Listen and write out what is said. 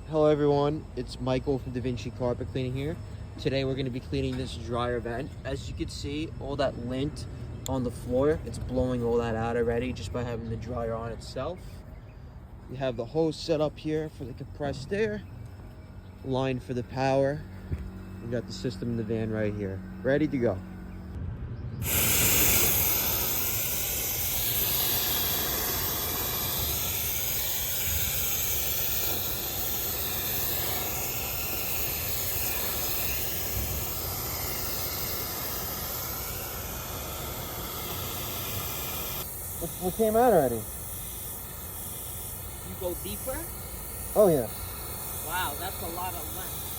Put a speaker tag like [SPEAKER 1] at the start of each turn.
[SPEAKER 1] Hello everyone, it's Michael from DaVinci Carpet Cleaning here. Today we're going to be cleaning this dryer vent. As you can see, all that lint on the floor, it's blowing all that out already just by having the dryer on itself. We have the hose set up here for the compressed air, line for the power. We got the system in the van right here, ready to go. What came out already?
[SPEAKER 2] You go deeper?
[SPEAKER 1] Oh yeah.
[SPEAKER 2] Wow, that's a lot of length.